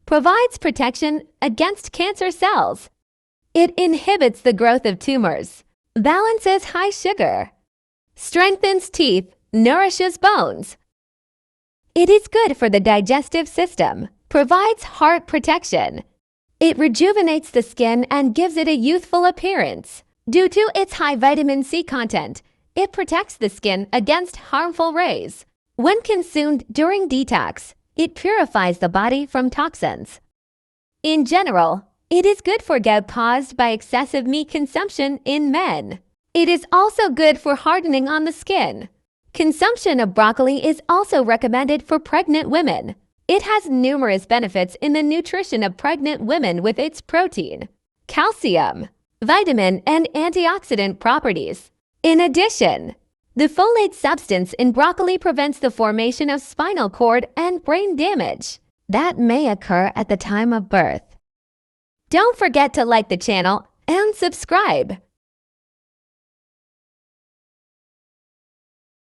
Provides protection against cancer cells. It inhibits the growth of tumors, balances high sugar, strengthens teeth, nourishes bones. It is good for the digestive system, provides heart protection. It rejuvenates the skin and gives it a youthful appearance. Due to its high vitamin C content, it protects the skin against harmful rays. When consumed during detox, it purifies the body from toxins. In general, it is good for gout caused by excessive meat consumption in men. It is also good for hardening on the skin. Consumption of broccoli is also recommended for pregnant women. It has numerous benefits in the nutrition of pregnant women with its protein, calcium, vitamin, and antioxidant properties. In addition, the folate substance in broccoli prevents the formation of spinal cord and brain damage that may occur at the time of birth. Don't forget to like the channel and subscribe.